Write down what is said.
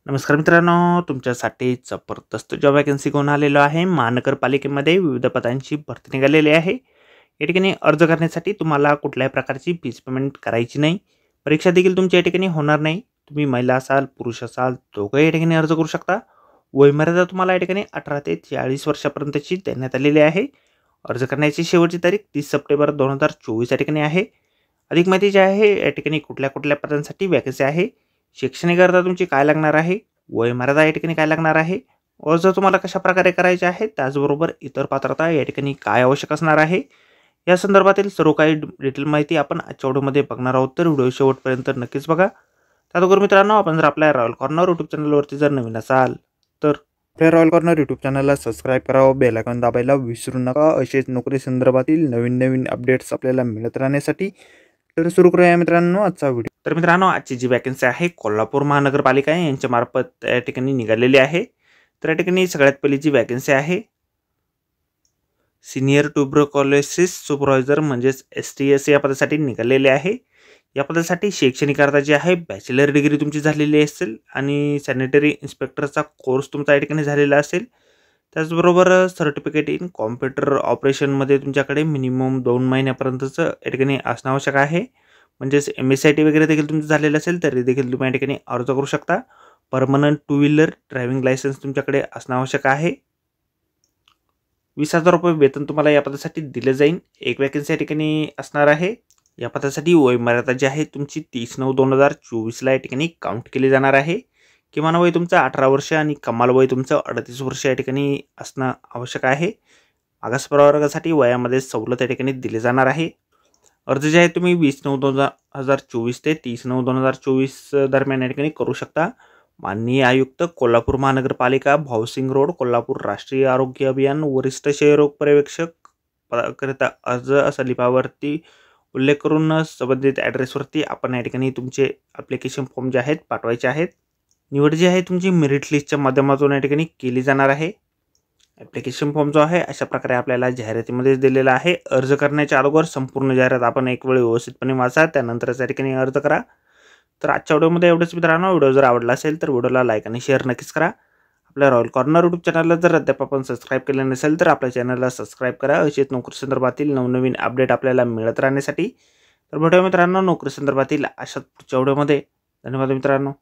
नमस्कार मित्रांनो, तुमच्यासाठी जबरदस्त जॉब वॅकन्सी घेऊन आलेलो आहे। महानगरपालिकेमध्ये विविध पदांची भरती निघालेली आहे। या ठिकाणी अर्ज करण्यासाठी तुम्हाला कुठल्याही प्रकारची फीस पेमेंट करायची नाही। परीक्षा देखील तुमच्या या ठिकाणी होणार नाही। तुम्ही महिला असाल, पुरुष असाल, दोघंही या ठिकाणी अर्ज करू शकता। वयमर्यादा तुम्हाला या ठिकाणी 18 ते 40 वर्षापर्यंतची देण्यात आलेली आहे। अर्ज करण्याची शेवटची तारीख 30 सप्टेंबर 2024 या ठिकाणी आहे। अधिक माहिती जी आहे या ठिकाणी कुठल्या पदांसाठी वॅकन्सी आहे, शैक्षणिक अर्हता तुमची काय लागणार आहे, वयमर्यादा या ठिकाणी काय लागणार आहे, अर्ज तुम्हाला कशा प्रकारे करायचे आहे, त्याचबरोबर इतर पात्रता या ठिकाणी काय आवश्यक असणार आहे, या संदर्भातील सर्व काही डिटेल माहिती आपण आजच्या व्हिडिओमध्ये बघणार आहोत। तर व्हिडिओ शेवटपर्यंत नक्कीच बघा। त्याचबरोबर मित्रांनो, आपण जर आपल्या रॉयल कॉर्नर यूट्यूब चॅनलवरती जर नवीन असाल तर आपल्या रॉयल कॉर्नर यूट्यूब चॅनलला सबस्क्राईब करावं, बेल आयकॉन दाबायला विसरू नका। असेच नोकरी संदर्भातील नवीन अपडेट्स आपल्याला मिळत राहण्यासाठी। तर सुरू करूया मित्रांनो आजचा व्हिडिओ। तर मित्रांनो, आजची जी वॅकन्सी आहे कोल्हापूर महानगरपालिका यांच्या मार्फत या ठिकाणी निघालेली आहे। तर या ठिकाणी सगळ्यात पहिली जी वॅकन्सी आहे सिनियर ट्यूबरक्युलोसिस सुपरवायझर म्हणजेच STS या पदासाठी निघालेले आहे। या पदासाठी शैक्षणिक अर्हता जी आहे बॅचलर डिग्री तुमची झालेली असेल आणि सॅनिटरी इन्स्पेक्टरचा कोर्स तुमचा या ठिकाणी झालेला असेल। त्याचबरोबर सर्टिफिकेट इन कॉम्प्युटर ऑपरेशनमध्ये तुमच्याकडे मिनिमम 2 महिन्यापर्यंतचं या ठिकाणी असणं आवश्यक आहे। म्हणजेच MSIT वगैरे देखील तुमचं झालेलं असेल तरी देखील तुम्ही या ठिकाणी अर्ज करू शकता। परमनंट 2 व्हीलर ड्रायव्हिंग लायसन्स तुमच्याकडे असणं आवश्यक आहे। 20,000 रुपये वेतन तुम्हाला या पदासाठी दिलं जाईल। एक वॅकन्सी या ठिकाणी असणार आहे। या पदासाठी वयमर्यादा जी आहे तुमची 30/9/2024 ला या ठिकाणी काउंट केली जाणार आहे। किमान वय तुमचं 18 वर्ष आणि कमाल वय तुमचं 38 वर्ष या ठिकाणी असणं आवश्यक आहे। मागास प्रवर्गासाठी वयामध्ये सवलत या ठिकाणी दिली जाणार आहे। अर्ज जे आहे तुम्ही 20/9/2024 ते 30/9/2024 दरम्यान या ठिकाणी करू शकता। माननीय आयुक्त कोल्हापूर महानगरपालिका, भाऊसिंग रोड, कोल्हापूर, राष्ट्रीय आरोग्य अभियान, वरिष्ठ क्षयरोग पर्यवेक्षक पदाकरिता अर्ज असा लिपावरती उल्लेख करून संबंधित ॲड्रेसवरती आपण या ठिकाणी तुमचे ॲप्लिकेशन फॉर्म जे आहेत पाठवायचे आहेत। निवड जी आहे तुमची मेरिट लिस्टच्या माध्यमातून या ठिकाणी केली जाणार आहे। ॲप्लिकेशन फॉर्म जो आहे अशा प्रकारे आपल्याला जाहिरातीमध्येच दिलेला आहे। अर्ज करण्याच्या अगोदर संपूर्ण जाहिरात आपण एक वेळ व्यवस्थितपणे वाचा, त्यानंतरच या ठिकाणी अर्ज करा। तर आजच्या व्हिडिओमध्ये एवढंच मित्रांनो। व्हिडिओ जर आवडला असेल तर व्हिडिओला लाईक आणि शेअर नक्कीच करा। आपल्या रॉयल कॉर्नर यूट्यूब चॅनलला जर अद्याप आपण सबस्क्राईब केले नसेल तर आपल्या चॅनलला सबस्क्राईब करा। असेच नोकरी संदर्भातील नवनवीन अपडेट आपल्याला मिळत राहण्यासाठी। तर भेटूया मित्रांनो नोकरी संदर्भातील अशाच पुढच्या व्हिडिओमध्ये। धन्यवाद मित्रांनो।